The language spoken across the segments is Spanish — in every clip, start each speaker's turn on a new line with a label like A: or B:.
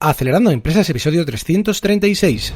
A: Acelerando Empresas, episodio 336.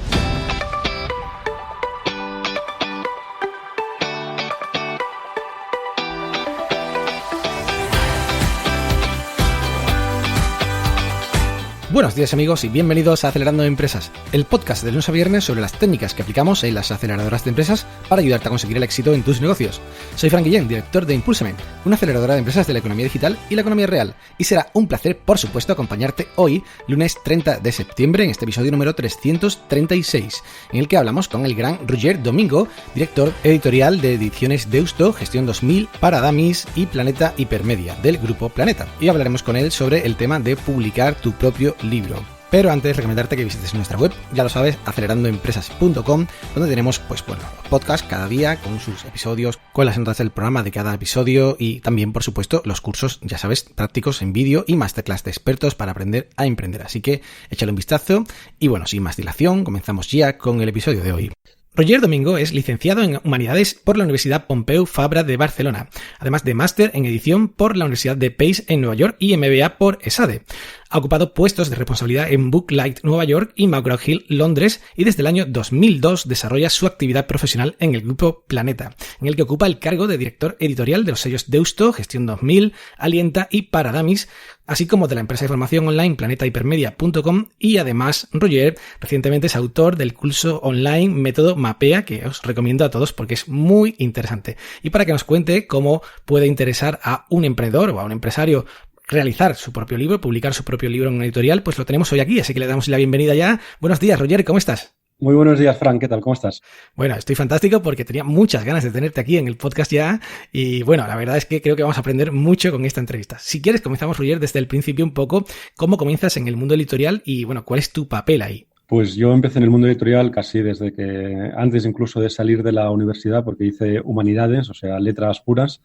A: Buenos días amigos y bienvenidos a Acelerando Empresas, el podcast de lunes a viernes sobre las técnicas que aplicamos en las aceleradoras de empresas para ayudarte a conseguir el éxito en tus negocios. Soy Frank Guillén, director de Impulsament, una aceleradora de empresas de la economía digital y la economía real, y será un placer, por supuesto, acompañarte hoy, lunes 30 de septiembre, en este episodio número 336, en el que hablamos con el gran Roger Domingo, director editorial de Ediciones Deusto, Gestión 2000, para Dummies y Planeta Hipermedia, del grupo Planeta, y hablaremos con él sobre el tema de publicar tu propio libro. Pero antes, recomendarte que visites nuestra web, ya lo sabes, acelerandoempresas.com, donde tenemos podcasts cada día con sus episodios, con las notas del programa de cada episodio y también, por supuesto, los cursos, ya sabes, prácticos en vídeo y masterclass de expertos para aprender a emprender. Así que échale un vistazo y bueno, sin más dilación, comenzamos ya con el episodio de hoy. Roger Domingo es licenciado en Humanidades por la Universidad Pompeu Fabra de Barcelona, además de máster en edición por la Universidad de Pace en Nueva York y MBA por ESADE. Ha ocupado puestos de responsabilidad en Booklight Nueva York y McGraw Hill Londres y desde el año 2002 desarrolla su actividad profesional en el grupo Planeta, en el que ocupa el cargo de director editorial de los sellos Deusto, Gestión 2000, Alienta y para Dummies, así como de la empresa de formación online planetahipermedia.com, y además Roger recientemente es autor del curso online Método Mapea, que os recomiendo a todos porque es muy interesante. Y para que nos cuente cómo puede interesar a un emprendedor o a un empresario realizar su propio libro, publicar su propio libro en una editorial, pues lo tenemos hoy aquí, así que le damos la bienvenida ya. Buenos días, Roger, ¿cómo estás?
B: Muy buenos días, Frank. ¿Qué tal? ¿Cómo estás?
A: Bueno, estoy fantástico porque tenía muchas ganas de tenerte aquí en el podcast ya y bueno, la verdad es que creo que vamos a aprender mucho con esta entrevista. Si quieres, comenzamos, Roger, desde el principio un poco, cómo comienzas en el mundo editorial y bueno, ¿cuál es tu papel ahí?
B: Pues yo empecé en el mundo editorial casi desde que, antes incluso de salir de la universidad, porque hice humanidades, o sea, letras puras,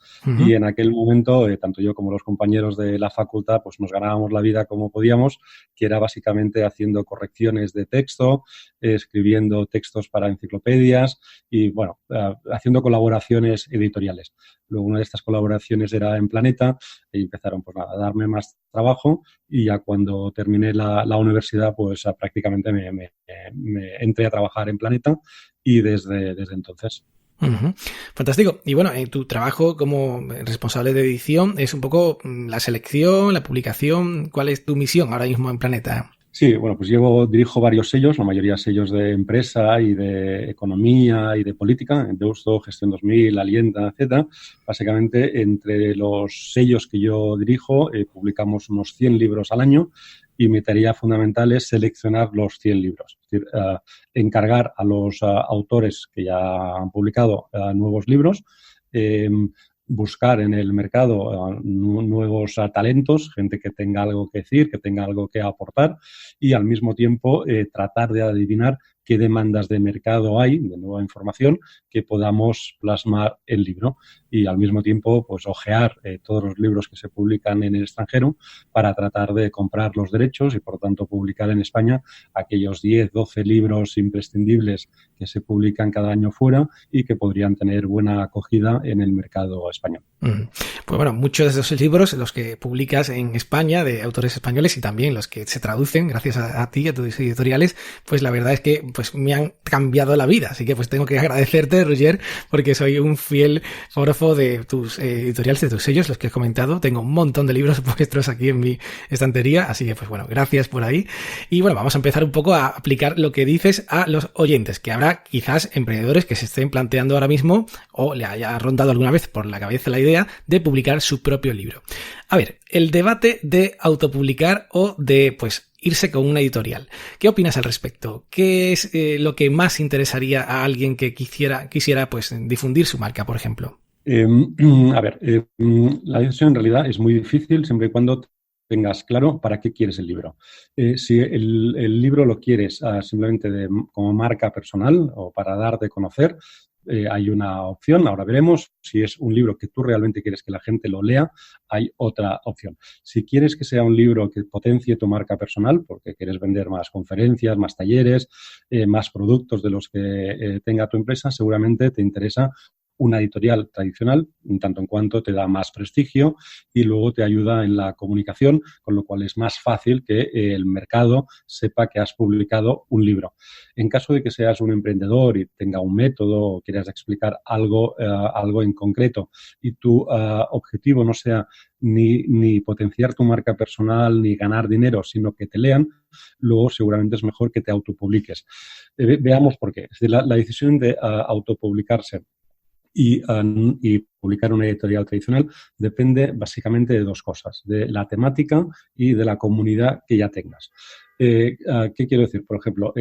B: y en aquel momento, tanto yo como los compañeros de la facultad, pues nos ganábamos la vida como podíamos, que era básicamente haciendo correcciones de texto, escribiendo textos para enciclopedias y, bueno, haciendo colaboraciones editoriales. Luego una de estas colaboraciones era en Planeta y empezaron pues, a darme más trabajo y ya cuando terminé la universidad pues prácticamente me entré a trabajar en Planeta y desde entonces.
A: Uh-huh. Fantástico. Y bueno, tu trabajo como responsable de edición es un poco la selección, la publicación. ¿Cuál es tu misión ahora mismo en Planeta?
B: Sí, bueno, pues dirijo varios sellos, la mayoría sellos de empresa y de economía y de política, en Deusto, Gestión 2000, Alienta, etcétera. Básicamente, entre los sellos que yo dirijo, publicamos unos 100 libros al año y mi tarea fundamental es seleccionar los 100 libros. Es decir, encargar a los autores que ya han publicado nuevos libros, buscar en el mercado nuevos talentos, gente que tenga algo que decir, que tenga algo que aportar y al mismo tiempo tratar de adivinar qué demandas de mercado hay, de nueva información, que podamos plasmar el libro y al mismo tiempo pues ojear todos los libros que se publican en el extranjero para tratar de comprar los derechos y por tanto publicar en España aquellos 10, 12 libros imprescindibles que se publican cada año fuera y que podrían tener buena acogida en el mercado español.
A: Pues bueno, muchos de esos libros, los que publicas en España de autores españoles y también los que se traducen gracias a ti, a tus editoriales, pues la verdad es que pues me han cambiado la vida. Así que pues tengo que agradecerte, Roger, porque soy un fiel fotógrafo de tus editoriales, de tus sellos, los que he comentado. Tengo un montón de libros vuestros aquí en mi estantería, así que pues bueno, gracias por ahí. Y bueno, vamos a empezar un poco a aplicar lo que dices a los oyentes, que habrá quizás emprendedores que se estén planteando ahora mismo o le haya rondado alguna vez por la cabeza la idea de publicar su propio libro. A ver, el debate de autopublicar o de pues irse con una editorial. ¿Qué opinas al respecto? ¿Qué es lo que más interesaría a alguien que quisiera pues difundir su marca, por ejemplo?
B: La decisión en realidad es muy difícil siempre y cuando tengas claro para qué quieres el libro. Si el libro lo quieres simplemente como marca personal o para dar de conocer, hay una opción, ahora veremos. Si es un libro que tú realmente quieres que la gente lo lea, hay otra opción. Si quieres que sea un libro que potencie tu marca personal, porque quieres vender más conferencias, más talleres, más productos de los que tenga tu empresa, seguramente te interesa una editorial tradicional, en tanto en cuanto te da más prestigio y luego te ayuda en la comunicación, con lo cual es más fácil que el mercado sepa que has publicado un libro. En caso de que seas un emprendedor y tenga un método o quieras explicar algo en concreto y tu objetivo no sea ni potenciar tu marca personal ni ganar dinero, sino que te lean, luego seguramente es mejor que te autopubliques. Veamos por qué. Es decir, la decisión de autopublicarse y publicar una editorial tradicional depende básicamente de dos cosas, de la temática y de la comunidad que ya tengas. ¿Qué quiero decir? Por ejemplo,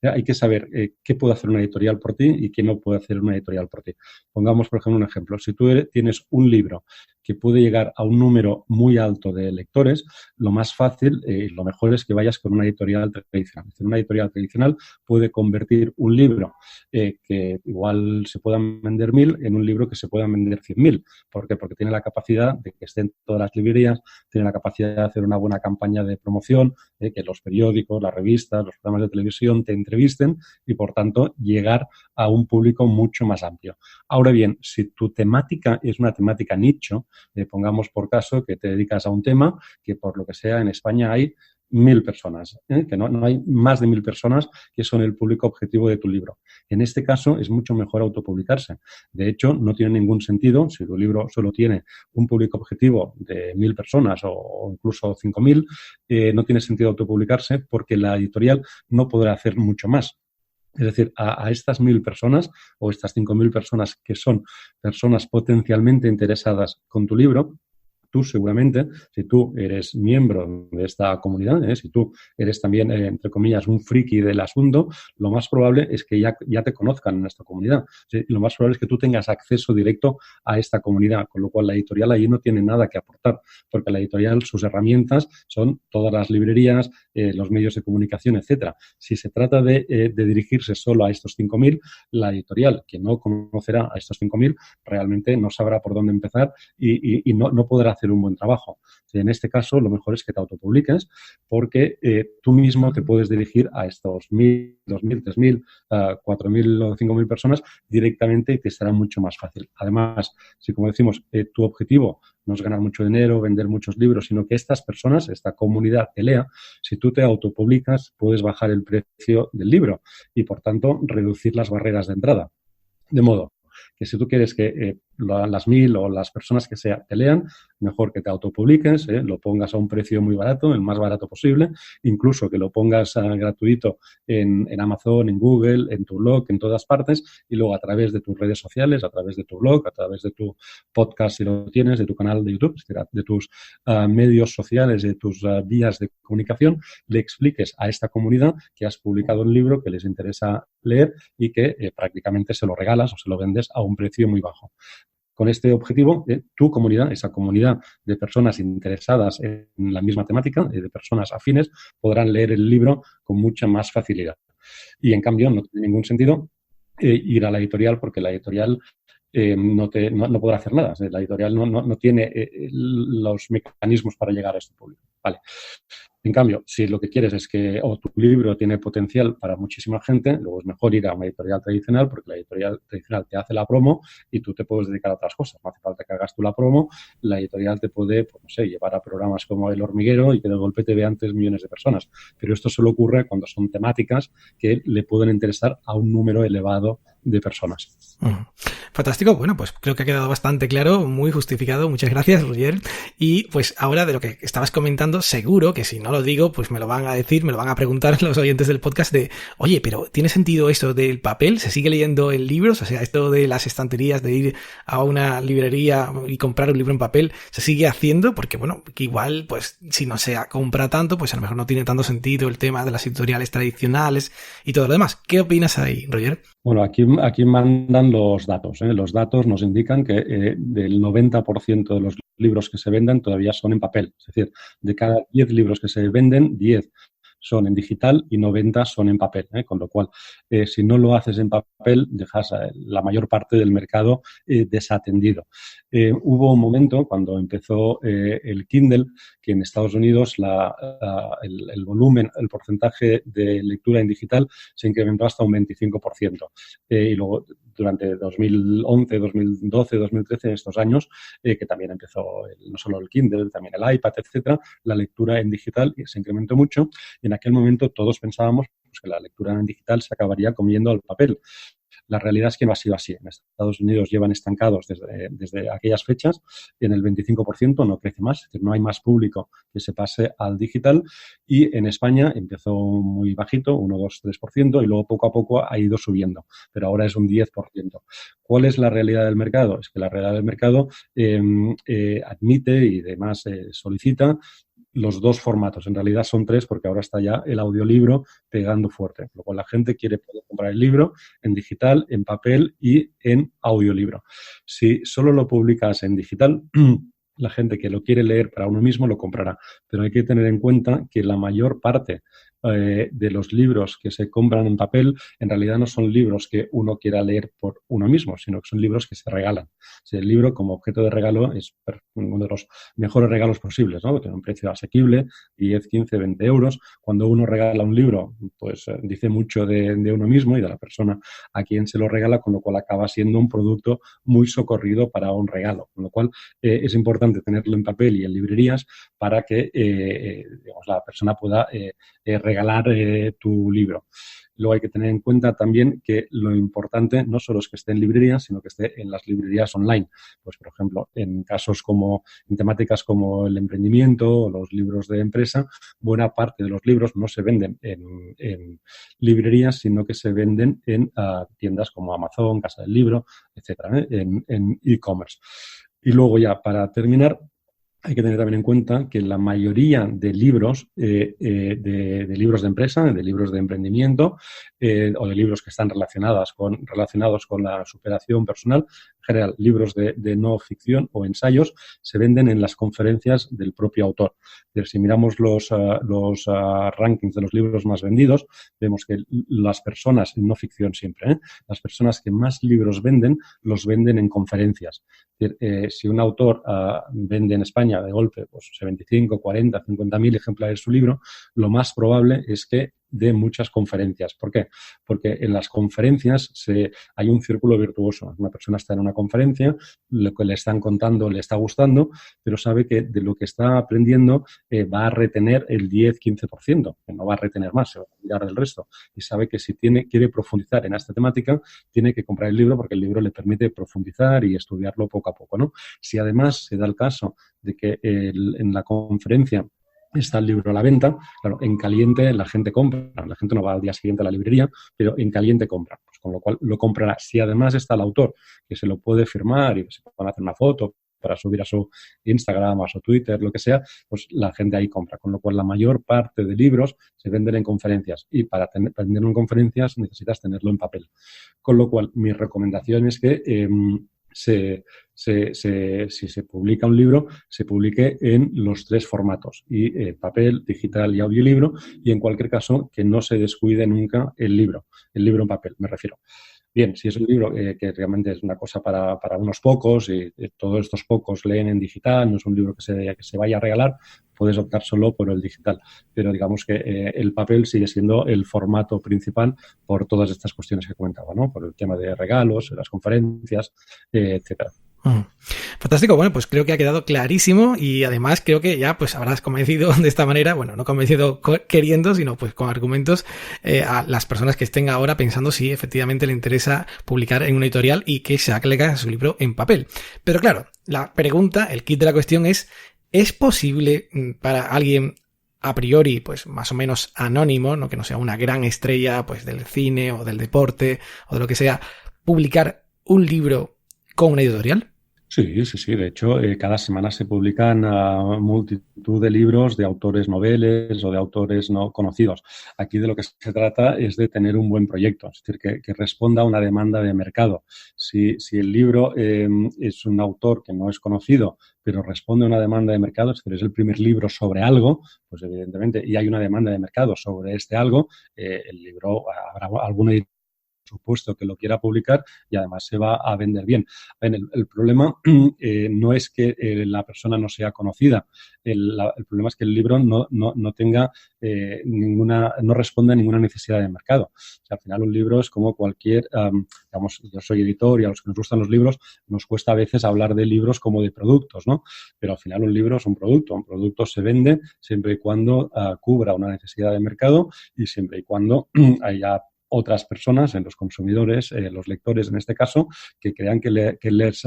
B: hay que saber qué puede hacer una editorial por ti y qué no puede hacer una editorial por ti. Pongamos, por ejemplo, un ejemplo. Si tú tienes un libro que puede llegar a un número muy alto de lectores, lo más fácil, lo mejor es que vayas con una editorial tradicional. Es decir, una editorial tradicional puede convertir un libro que igual se puedan vender 1.000 en un libro que se puedan vender 100.000. ¿Por qué? Porque tiene la capacidad de que estén todas las librerías, tiene la capacidad de hacer una buena campaña de promoción, que los periódicos, las revistas, los programas de televisión te entrevisten y, por tanto, llegar a un público mucho más amplio. Ahora bien, si tu temática es una temática nicho, pongamos por caso que te dedicas a un tema que, por lo que sea, en España hay 1.000 personas, que no hay más de 1.000 personas que son el público objetivo de tu libro. En este caso es mucho mejor autopublicarse. De hecho, no tiene ningún sentido, si tu libro solo tiene un público objetivo de 1.000 personas o incluso 5.000, no tiene sentido autopublicarse porque la editorial no podrá hacer mucho más. Es decir, a estas 1.000 personas o estas 5.000 personas que son personas potencialmente interesadas con tu libro, tú seguramente, si tú eres miembro de esta comunidad, si tú eres también, entre comillas, un friki del asunto, lo más probable es que ya te conozcan en esta comunidad. ¿Sí? Lo más probable es que tú tengas acceso directo a esta comunidad, con lo cual la editorial allí no tiene nada que aportar, porque la editorial, sus herramientas son todas las librerías, los medios de comunicación, etcétera. Si se trata de dirigirse solo a estos 5.000, la editorial, que no conocerá a estos 5.000, realmente no sabrá por dónde empezar y no podrá hacer un buen trabajo. En este caso, lo mejor es que te autopubliques porque tú mismo te puedes dirigir a estos 1.000, 2.000, 3.000, 4.000 o 5.000 personas directamente y te será mucho más fácil. Además, si como decimos, tu objetivo no es ganar mucho dinero, vender muchos libros, sino que estas personas, esta comunidad te lea, si tú te autopublicas, puedes bajar el precio del libro y, por tanto, reducir las barreras de entrada. De modo que si tú quieres que las 1.000 o las personas que sea te lean, mejor que te autopubliques, lo pongas a un precio muy barato, el más barato posible, incluso que lo pongas gratuito en Amazon, en Google, en tu blog, en todas partes, y luego a través de tus redes sociales, a través de tu blog, a través de tu podcast si lo tienes, de tu canal de YouTube, de tus medios sociales, de tus vías de comunicación, le expliques a esta comunidad que has publicado un libro que les interesa leer y que prácticamente se lo regalas o se lo vendes a un precio muy bajo. Con este objetivo, tu comunidad, esa comunidad de personas interesadas en la misma temática, de personas afines, podrán leer el libro con mucha más facilidad. Y, en cambio, no tiene ningún sentido ir a la editorial porque la editorial no podrá hacer nada. La editorial no tiene los mecanismos para llegar a este público. Vale. En cambio, si lo que quieres es que tu libro tiene potencial para muchísima gente, luego es mejor ir a una editorial tradicional porque la editorial tradicional te hace la promo y tú te puedes dedicar a otras cosas. No hace falta que hagas tú la promo, la editorial te puede, pues, no sé, llevar a programas como El Hormiguero y que de golpe te vean 3 millones de personas. Pero esto solo ocurre cuando son temáticas que le pueden interesar a un número elevado de personas.
A: Fantástico. Bueno, pues creo que ha quedado bastante claro, muy justificado. Muchas gracias, Roger. Y pues ahora de lo que estabas comentando, seguro que si no lo digo, pues me lo van a decir, me lo van a preguntar los oyentes del podcast de, oye, pero ¿tiene sentido esto del papel? ¿Se sigue leyendo en libros? O sea, esto de las estanterías, de ir a una librería y comprar un libro en papel, ¿se sigue haciendo? Porque, bueno, que igual, pues si no se compra tanto, pues a lo mejor no tiene tanto sentido el tema de las editoriales tradicionales y todo lo demás. ¿Qué opinas ahí, Roger?
B: Bueno, aquí mandan los datos. Los datos nos indican que del 90% de los libros que se venden todavía son en papel. Es decir, de cada 10 libros que se venden, 10 son en digital y 90 son en papel. Con lo cual, si no lo haces en papel, dejas la mayor parte del mercado desatendido. Hubo un momento cuando empezó el Kindle que en Estados Unidos el volumen, el porcentaje de lectura en digital se incrementó hasta un 25%. Y luego, durante 2011, 2012, 2013, estos años, que también empezó no solo el Kindle, también el iPad, etcétera, la lectura en digital se incrementó mucho y en aquel momento todos pensábamos pues, que la lectura en digital se acabaría comiendo al papel. La realidad es que no ha sido así. En Estados Unidos llevan estancados desde aquellas fechas y en el 25% no crece más, es decir, no hay más público que se pase al digital y en España empezó muy bajito, 1, 2, 3% y luego poco a poco ha ido subiendo, pero ahora es un 10%. ¿Cuál es la realidad del mercado? Es que la realidad del mercado admite y además solicita los dos formatos. En realidad son tres porque ahora está ya el audiolibro pegando fuerte. Con lo cual la gente quiere poder comprar el libro en digital, en papel y en audiolibro. Si solo lo publicas en digital, la gente que lo quiere leer para uno mismo lo comprará. Pero hay que tener en cuenta que la mayor parte de los libros que se compran en papel en realidad no son libros que uno quiera leer por uno mismo, sino que son libros que se regalan. O sea, el libro como objeto de regalo es uno de los mejores regalos posibles, ¿no? Tiene un precio asequible, 10, 15, 20 euros. Cuando uno regala un libro, pues dice mucho de uno mismo y de la persona a quien se lo regala, con lo cual acaba siendo un producto muy socorrido para un regalo. Con lo cual es importante tenerlo en papel y en librerías para que digamos, la persona pueda regalar tu libro. Luego hay que tener en cuenta también que lo importante no solo es que esté en librerías, sino que esté en las librerías online. Pues, por ejemplo, en casos como, en temáticas como el emprendimiento o los libros de empresa, buena parte de los libros no se venden en librerías, sino que se venden en tiendas como Amazon, Casa del Libro, etcétera, en e-commerce. Y luego ya, para terminar, hay que tener también en cuenta que la mayoría de libros, de libros de empresa, de libros de emprendimiento o de libros que están relacionados con la superación personal, en general, libros de no ficción o ensayos, se venden en las conferencias del propio autor. Es decir, si miramos los rankings de los libros más vendidos, vemos que las personas, no ficción siempre, las personas que más libros venden, los venden en conferencias. Es decir, si un autor vende en España de golpe, pues 25, 40, 50.000 ejemplares de su libro, lo más probable es que dé muchas conferencias. ¿Por qué? Porque en las conferencias hay un círculo virtuoso. Una persona está en una conferencia, lo que le están contando le está gustando, pero sabe que de lo que está aprendiendo va a retener el 10, 15%, que no va a retener más, se va a olvidar del resto. Y sabe que si quiere profundizar en esta temática, tiene que comprar el libro porque el libro le permite profundizar y estudiarlo poco a poco, ¿no? Si además se da el caso de que en la conferencia está el libro a la venta, claro, en caliente la gente compra, la gente no va al día siguiente a la librería, pero en caliente compra, pues con lo cual lo comprará. Si además está el autor, que se lo puede firmar y se puede hacer una foto para subir a su Instagram, a su Twitter, lo que sea, pues la gente ahí compra. Con lo cual, la mayor parte de libros se venden en conferencias y para venderlo en conferencias necesitas tenerlo en papel. Con lo cual, mi recomendación es que si se publica un libro, se publique en los tres formatos, y papel, digital y audiolibro, y en cualquier caso que no se descuide nunca el libro en papel, me refiero. Bien, si es un libro que realmente es una cosa para unos pocos y todos estos pocos leen en digital, no es un libro que se vaya a regalar, puedes optar solo por el digital. Pero digamos que el papel sigue siendo el formato principal por todas estas cuestiones que comentaba, ¿no? Por el tema de regalos, las conferencias, etcétera.
A: Fantástico, bueno, pues creo que ha quedado clarísimo y además creo que ya pues habrás convencido de esta manera, bueno, no convencido queriendo, sino pues con argumentos a las personas que estén ahora pensando si efectivamente le interesa publicar en una editorial y que se haga su libro en papel. Pero claro, la pregunta, el kit de la cuestión ¿es posible para alguien a priori, pues más o menos anónimo, no que no sea una gran estrella pues del cine o del deporte o de lo que sea, publicar un libro con una editorial?
B: Sí. De hecho, cada semana se publican multitud de libros de autores noveles o de autores no conocidos. Aquí de lo que se trata es de tener un buen proyecto, es decir, que responda a una demanda de mercado. Si el libro es un autor que no es conocido, pero responde a una demanda de mercado, es decir, es el primer libro sobre algo, pues evidentemente, y hay una demanda de mercado sobre este algo, el libro, habrá alguna supuesto que lo quiera publicar y además se va a vender bien. El problema no es que la persona no sea conocida, el problema es que el libro no tenga no responde a ninguna necesidad de mercado. O sea, al final un libro es como cualquier, digamos, yo soy editor y a los que nos gustan los libros nos cuesta a veces hablar de libros como de productos, ¿no? Pero al final un libro es un producto se vende siempre y cuando cubra una necesidad de mercado y siempre y cuando haya otras personas, los consumidores, los lectores en este caso, que crean que les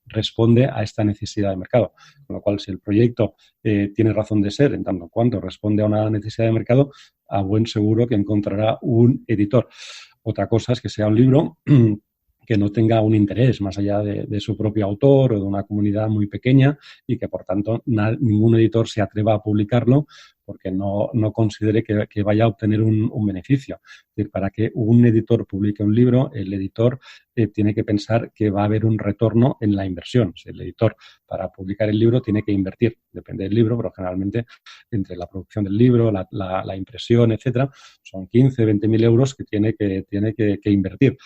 B: responde a esta necesidad de mercado. Con lo cual, si el proyecto tiene razón de ser en tanto cuanto responde a una necesidad de mercado, a buen seguro que encontrará un editor. Otra cosa es que sea un libro que no tenga un interés más allá de su propio autor o de una comunidad muy pequeña y que, por tanto, ningún editor se atreva a publicarlo porque no considere que vaya a obtener un beneficio. Es decir, para que un editor publique un libro, el editor tiene que pensar que va a haber un retorno en la inversión. Si el editor, para publicar el libro, tiene que invertir. Depende del libro, pero generalmente entre la producción del libro, la impresión, etcétera, son 15, 20.000 euros que tiene que invertir.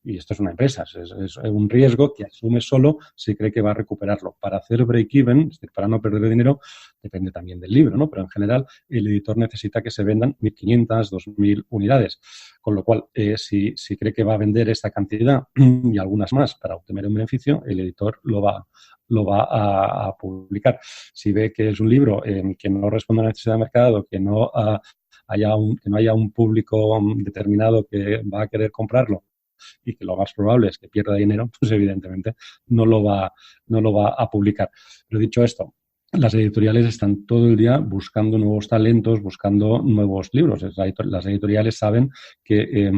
B: Y esto es una empresa, es un riesgo que asume solo si cree que va a recuperarlo. Para hacer break-even, es decir, para no perder dinero, depende también del libro, ¿no? Pero en general el editor necesita que se vendan 1.500, 2.000 unidades. Con lo cual, si cree que va a vender esta cantidad y algunas más para obtener un beneficio, el editor lo va a publicar. Si ve que es un libro que no responde a la necesidad de mercado, que no haya un público determinado que va a querer comprarlo y que lo más probable es que pierda dinero, pues evidentemente no lo va a publicar. Pero dicho esto, las editoriales están todo el día buscando nuevos talentos, buscando nuevos libros. Las editoriales saben que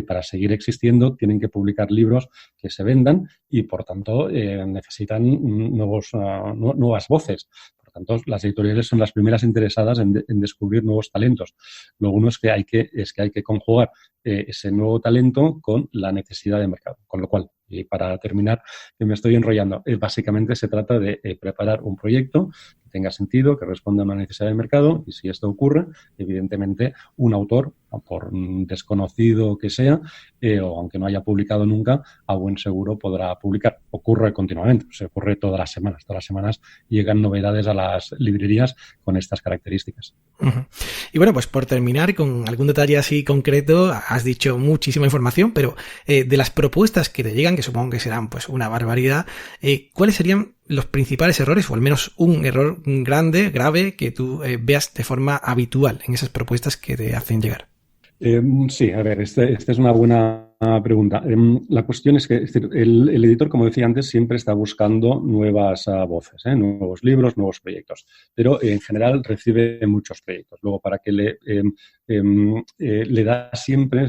B: para seguir existiendo tienen que publicar libros que se vendan y, por tanto, necesitan nuevas voces. Por tanto, las editoriales son las primeras interesadas en descubrir nuevos talentos. Lo uno es que hay que conjugar ese nuevo talento con la necesidad de mercado. Con lo cual, y para terminar, que me estoy enrollando, básicamente se trata de preparar un proyecto que tenga sentido, que responda a una necesidad de mercado y si esto ocurre, evidentemente, un autor, por desconocido que sea, o aunque no haya publicado nunca, a buen seguro podrá publicar. Ocurre continuamente, se ocurre todas las semanas. Todas las semanas llegan novedades a las librerías con estas características.
A: Uh-huh. Y bueno, pues por terminar con algún detalle así concreto, has dicho muchísima información, pero de las propuestas que te llegan, que supongo que serán pues una barbaridad, ¿cuáles serían los principales errores o al menos un error grave que tú veas de forma habitual en esas propuestas que te hacen llegar?
B: Sí, a ver, esta es una buena pregunta. La cuestión es que el editor, como decía antes, siempre está buscando nuevas voces, nuevos libros, nuevos proyectos, pero en general recibe muchos proyectos. Luego, para que le da siempre,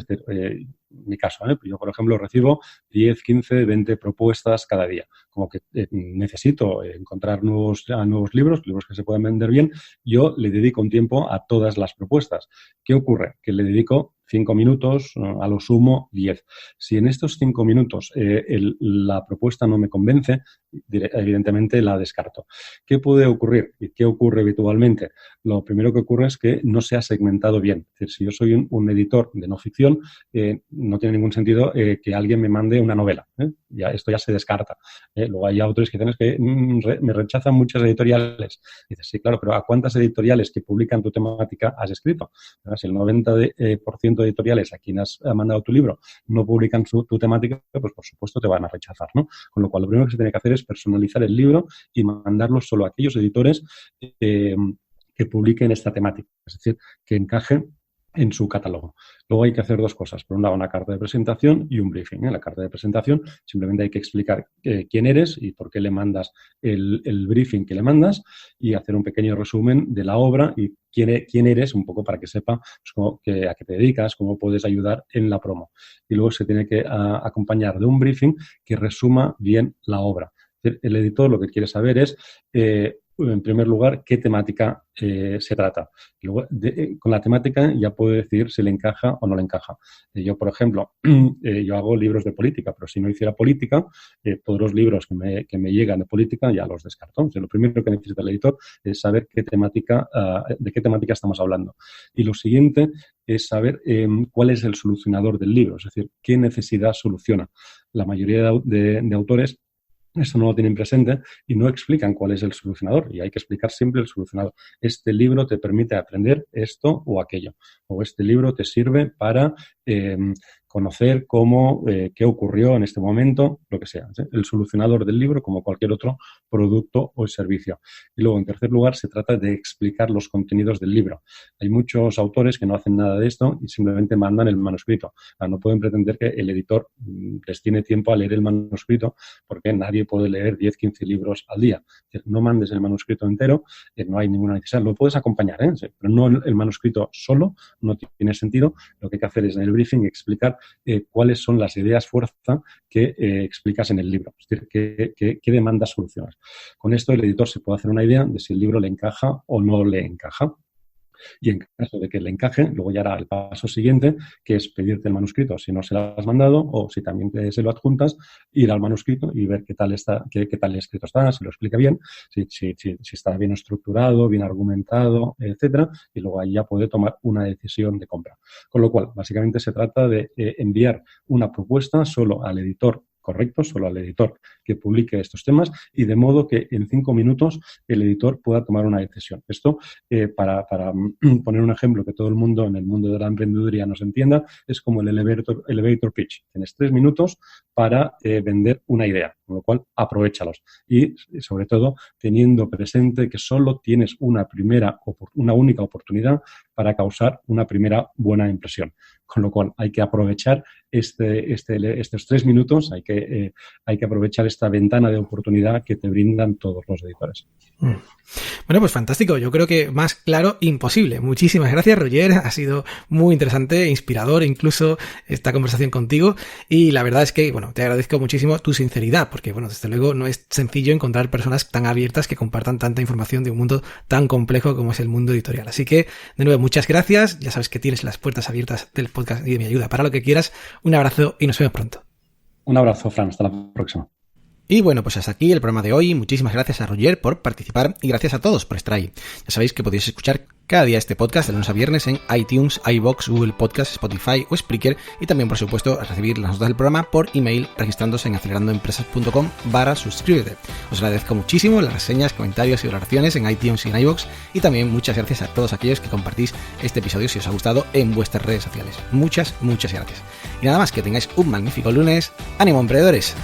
B: mi caso, yo, por ejemplo, recibo 10, 15, 20 propuestas cada día. Como que necesito encontrar nuevos libros que se puedan vender bien, yo le dedico un tiempo a todas las propuestas. ¿Qué ocurre? Que le dedico 5 minutos, a lo sumo 10. Si en estos 5 minutos la propuesta no me convence, evidentemente la descarto. ¿Qué puede ocurrir? ¿Y qué ocurre habitualmente? Lo primero que ocurre es que no se ha segmentado bien. Es decir, si yo soy un editor de no ficción, no tiene ningún sentido que alguien me mande una novela. Esto ya se descarta. Luego hay autores que dicen que me rechazan muchas editoriales. Dices, sí, claro, pero ¿a cuántas editoriales que publican tu temática has escrito? Si el 90% de editoriales a quienes has mandado tu libro no publican tu temática, pues por supuesto te van a rechazar, ¿no? Con lo cual, lo primero que se tiene que hacer es personalizar el libro y mandarlo solo a aquellos editores que publiquen esta temática, es decir, que encaje en su catálogo. Luego hay que hacer dos cosas. Por un lado, una carta de presentación y un briefing. En la carta de presentación simplemente hay que explicar quién eres y por qué le mandas el briefing que le mandas y hacer un pequeño resumen de la obra y quién eres, un poco para que sepa pues, a qué te dedicas, cómo puedes ayudar en la promo. Y luego se tiene que acompañar de un briefing que resuma bien la obra. El editor lo que quiere saber es en primer lugar, qué temática se trata. Luego, con la temática ya puedo decir si le encaja o no le encaja. Yo, por ejemplo, yo hago libros de política, pero si no hiciera política, todos los libros que me llegan de política ya los descarto. O sea, lo primero que necesita el editor es saber de qué temática estamos hablando. Y lo siguiente es saber cuál es el solucionador del libro, es decir, qué necesidad soluciona. La mayoría de autores esto no lo tienen presente y no explican cuál es el solucionador, y hay que explicar siempre el solucionador. Este libro te permite aprender esto o aquello, o este libro te sirve para conocer qué ocurrió en este momento, lo que sea. ¿Sí? El solucionador del libro, como cualquier otro producto o servicio. Y luego, en tercer lugar, se trata de explicar los contenidos del libro. Hay muchos autores que no hacen nada de esto y simplemente mandan el manuscrito. No pueden pretender que el editor les tiene tiempo a leer el manuscrito, porque nadie puede leer 10, 15 libros al día. No mandes el manuscrito entero, no hay ninguna necesidad. Lo puedes acompañar, pero no el manuscrito solo, no tiene sentido. Lo que hay que hacer es en el briefing explicar cuáles son las ideas fuerza que explicas en el libro, es decir, qué demandas solucionas. Con esto el editor se puede hacer una idea de si el libro le encaja o no le encaja. Y en caso de que le encaje, luego ya hará el paso siguiente, que es pedirte el manuscrito si no se lo has mandado, o si también se lo adjuntas, ir al manuscrito y ver qué tal escrito está, si lo explica bien, si está bien estructurado, bien argumentado, etcétera, y luego ahí ya puede tomar una decisión de compra. Con lo cual, básicamente se trata de enviar una propuesta solo al editor correcto, solo al editor que publique estos temas, y de modo que en 5 minutos el editor pueda tomar una decisión. Esto, para poner un ejemplo que todo el mundo en el mundo de la emprendeduría nos entienda, es como el elevator pitch. Tienes 3 minutos para vender una idea, con lo cual aprovéchalos. Y sobre todo teniendo presente que solo tienes una única oportunidad para causar una primera buena impresión. Con lo cual hay que aprovechar estos 3 minutos, hay que aprovechar esta ventana de oportunidad que te brindan todos los editores.
A: Bueno, pues fantástico. Yo creo que más claro imposible. Muchísimas gracias, Roger. Ha sido muy interesante, inspirador incluso esta conversación contigo. Y la verdad es que, bueno, te agradezco muchísimo tu sinceridad, porque, bueno, desde luego no es sencillo encontrar personas tan abiertas que compartan tanta información de un mundo tan complejo como es el mundo editorial. Así que, de nuevo, muchas gracias. Ya sabes que tienes las puertas abiertas del podcast y de mi ayuda para lo que quieras. Un abrazo y nos vemos pronto.
B: Un abrazo, Fran. Hasta la próxima.
A: Y bueno, pues hasta aquí el programa de hoy. Muchísimas gracias a Roger por participar y gracias a todos por estar ahí. Ya sabéis que podéis escuchar cada día este podcast de lunes a viernes en iTunes, iVoox, Google Podcast, Spotify o Spreaker, y también, por supuesto, a recibir las notas del programa por email registrándose en acelerandoempresas.com/suscríbete. Os agradezco muchísimo las reseñas, comentarios y valoraciones en iTunes y en iVoox, y también muchas gracias a todos aquellos que compartís este episodio si os ha gustado en vuestras redes sociales. Muchas gracias. Y nada más, que tengáis un magnífico lunes. ¡Ánimo, emprendedores!